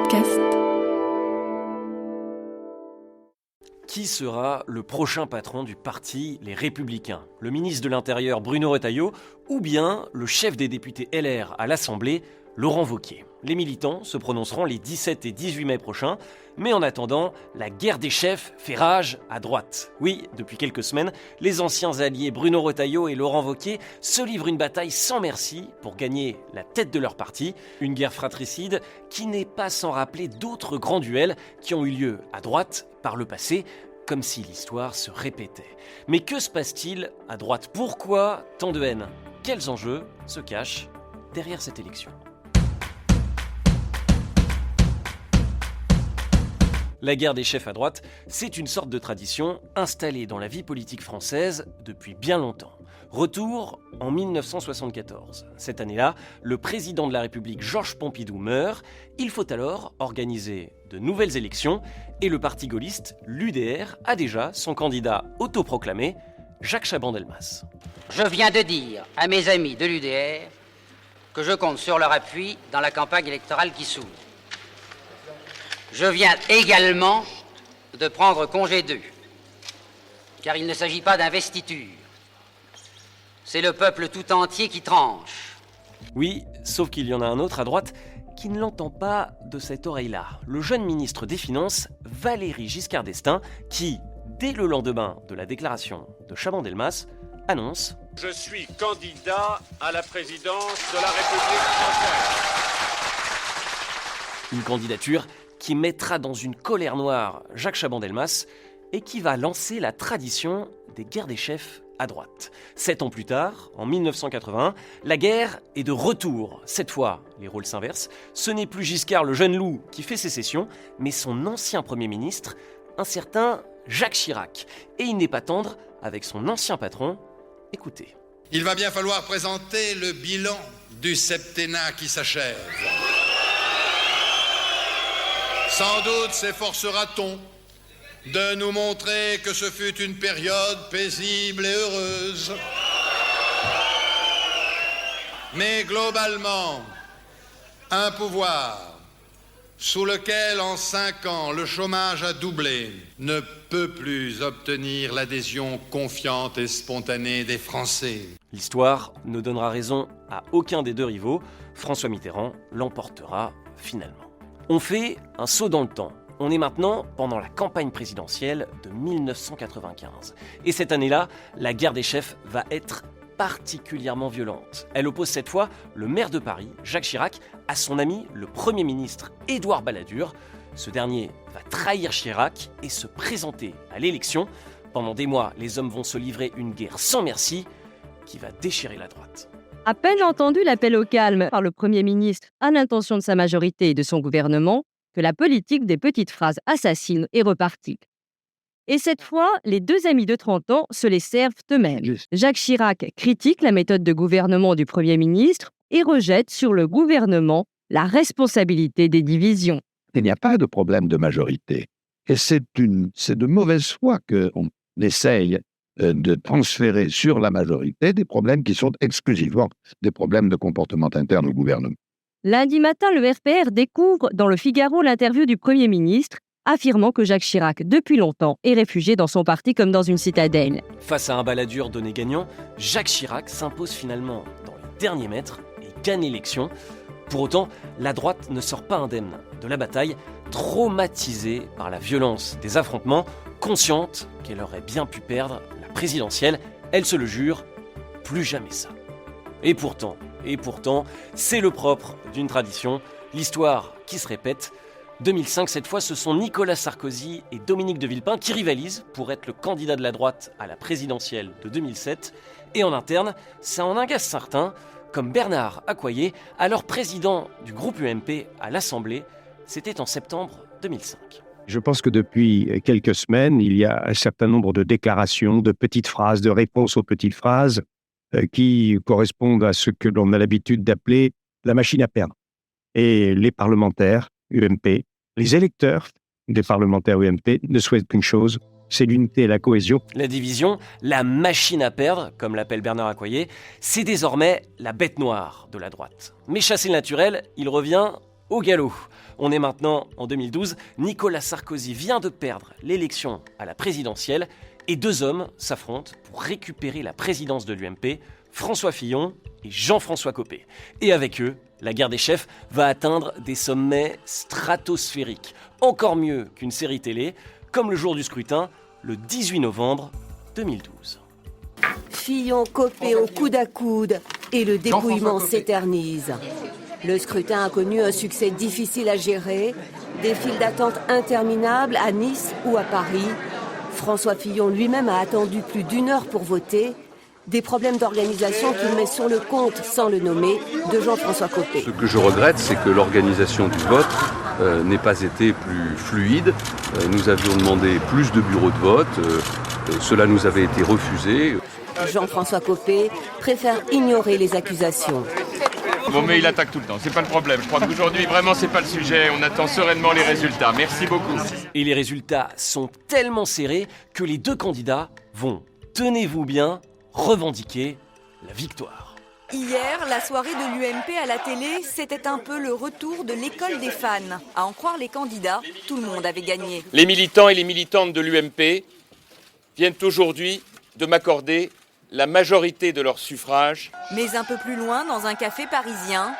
podcast. Qui sera le prochain patron du parti Les Républicains ? Le ministre de l'Intérieur Bruno Retailleau ou bien le chef des députés LR à l'Assemblée, Laurent Wauquiez ? Les militants se prononceront les 17 et 18 mai prochains, mais en attendant, la guerre des chefs fait rage à droite. Oui, depuis quelques semaines, les anciens alliés Bruno Retailleau et Laurent Wauquiez se livrent une bataille sans merci pour gagner la tête de leur parti. Une guerre fratricide qui n'est pas sans rappeler d'autres grands duels qui ont eu lieu à droite par le passé, comme si l'histoire se répétait. Mais que se passe-t-il à droite ? Pourquoi tant de haine ? Quels enjeux se cachent derrière cette élection ? La guerre des chefs à droite, c'est une sorte de tradition installée dans la vie politique française depuis bien longtemps. Retour en 1974. Cette année-là, le président de la République Georges Pompidou meurt. Il faut alors organiser de nouvelles élections et le parti gaulliste, l'UDR, a déjà son candidat autoproclamé, Jacques Chaban-Delmas. Je viens de dire à mes amis de l'UDR que je compte sur leur appui dans la campagne électorale qui s'ouvre. Je viens également de prendre congé d'eux, car il ne s'agit pas d'investiture. C'est le peuple tout entier qui tranche. Oui, sauf qu'il y en a un autre à droite qui ne l'entend pas de cette oreille-là. Le jeune ministre des Finances, Valéry Giscard d'Estaing, qui, dès le lendemain de la déclaration de Chaban-Delmas, annonce « Je suis candidat à la présidence de la République française ». Une candidature qui mettra dans une colère noire Jacques Chaban-Delmas et qui va lancer la tradition des guerres des chefs à droite. 7 ans plus tard, en 1981, la guerre est de retour. Cette fois, les rôles s'inversent. Ce n'est plus Giscard le jeune loup qui fait sécession, mais son ancien Premier ministre, un certain Jacques Chirac. Et il n'est pas tendre avec son ancien patron. Écoutez. Il va bien falloir présenter le bilan du septennat qui s'achève. Sans doute s'efforcera-t-on de nous montrer que ce fut une période paisible et heureuse. Mais globalement, un pouvoir sous lequel en 5 ans le chômage a doublé ne peut plus obtenir l'adhésion confiante et spontanée des Français. L'histoire ne donnera raison à aucun des deux rivaux. François Mitterrand l'emportera finalement. On fait un saut dans le temps. On est maintenant pendant la campagne présidentielle de 1995. Et cette année-là, la guerre des chefs va être particulièrement violente. Elle oppose cette fois le maire de Paris, Jacques Chirac, à son ami, le Premier ministre Édouard Balladur. Ce dernier va trahir Chirac et se présenter à l'élection. Pendant des mois, les hommes vont se livrer une guerre sans merci qui va déchirer la droite. À peine entendu l'appel au calme par le Premier ministre à l'intention de sa majorité et de son gouvernement, que la politique des petites phrases assassines est repartie. Et cette fois, les deux amis de 30 ans se les servent eux-mêmes. Jacques Chirac critique la méthode de gouvernement du Premier ministre et rejette sur le gouvernement la responsabilité des divisions. Il n'y a pas de problème de majorité. Et c'est de mauvaise foi qu'on essaye de transférer sur la majorité des problèmes qui sont exclusivement des problèmes de comportement interne au gouvernement. Lundi matin, le RPR découvre dans le Figaro l'interview du Premier ministre, affirmant que Jacques Chirac, depuis longtemps, est réfugié dans son parti comme dans une citadelle. Face à un Balladur donné gagnant, Jacques Chirac s'impose finalement dans les derniers mètres et gagne l'élection. Pour autant, la droite ne sort pas indemne de la bataille, traumatisée par la violence des affrontements, consciente qu'elle aurait bien pu perdre la présidentielle. Elle se le jure, plus jamais ça. Et pourtant, c'est le propre d'une tradition, l'histoire qui se répète. 2005, cette fois, ce sont Nicolas Sarkozy et Dominique de Villepin qui rivalisent pour être le candidat de la droite à la présidentielle de 2007. Et en interne, ça en agace certains, comme Bernard Accoyer, alors président du groupe UMP à l'Assemblée. C'était en septembre 2005. Je pense que depuis quelques semaines, il y a un certain nombre de déclarations, de petites phrases, de réponses aux petites phrases qui correspondent à ce que l'on a l'habitude d'appeler la machine à perdre. Et les parlementaires UMP, les électeurs des parlementaires UMP ne souhaitent qu'une chose, c'est l'unité et la cohésion. La division, la machine à perdre, comme l'appelle Bernard Accoyer, c'est désormais la bête noire de la droite. Mais chassé le naturel, il revient au galop. On est maintenant en 2012, Nicolas Sarkozy vient de perdre l'élection à la présidentielle et deux hommes s'affrontent pour récupérer la présidence de l'UMP, François Fillon et Jean-François Copé. Et avec eux, la guerre des chefs va atteindre des sommets stratosphériques, encore mieux qu'une série télé, comme le jour du scrutin, le 18 novembre 2012. Fillon-Copé au coude à coude et le dépouillement s'éternise. Le scrutin a connu un succès difficile à gérer, des files d'attente interminables à Nice ou à Paris. François Fillon lui-même a attendu plus d'1 heure pour voter. Des problèmes d'organisation qu'il met sur le compte, sans le nommer, de Jean-François Copé. Ce que je regrette, c'est que l'organisation du vote n'ait pas été plus fluide. Nous avions demandé plus de bureaux de vote. Cela nous avait été refusé. Jean-François Copé préfère ignorer les accusations. Bon, mais il attaque tout le temps, c'est pas le problème. Je crois qu'aujourd'hui, vraiment, c'est pas le sujet. On attend sereinement les résultats. Merci beaucoup. Et les résultats sont tellement serrés que les deux candidats vont, tenez-vous bien, revendiquer la victoire. Hier, la soirée de l'UMP à la télé, c'était un peu le retour de l'école des fans. À en croire les candidats, tout le monde avait gagné. Les militants et les militantes de l'UMP viennent aujourd'hui de m'accorder la majorité de leurs suffrages. Mais un peu plus loin, dans un café parisien,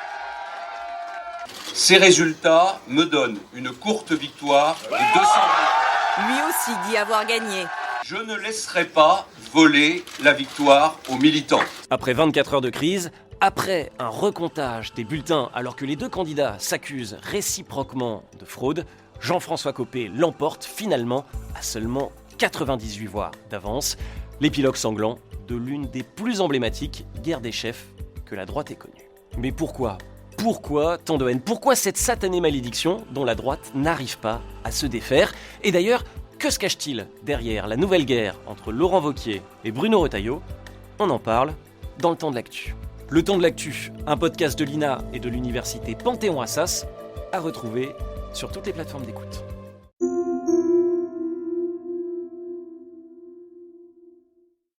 ces résultats me donnent une courte victoire de 200 voix. lui aussi dit avoir gagné. Je ne laisserai pas voler la victoire aux militants. Après 24 heures de crise, après un recomptage des bulletins alors que les deux candidats s'accusent réciproquement de fraude, Jean-François Copé l'emporte finalement à seulement 98 voix d'avance. L'épilogue sanglant de l'une des plus emblématiques guerres des chefs que la droite ait connue. Mais pourquoi ? Pourquoi tant de haine ? Pourquoi cette satanée malédiction dont la droite n'arrive pas à se défaire ? Et d'ailleurs, que se cache-t-il derrière la nouvelle guerre entre Laurent Wauquiez et Bruno Retailleau ? On en parle dans le temps de l'actu. Le temps de l'actu, un podcast de l'INA et de l'université Panthéon-Assas, à retrouver sur toutes les plateformes d'écoute.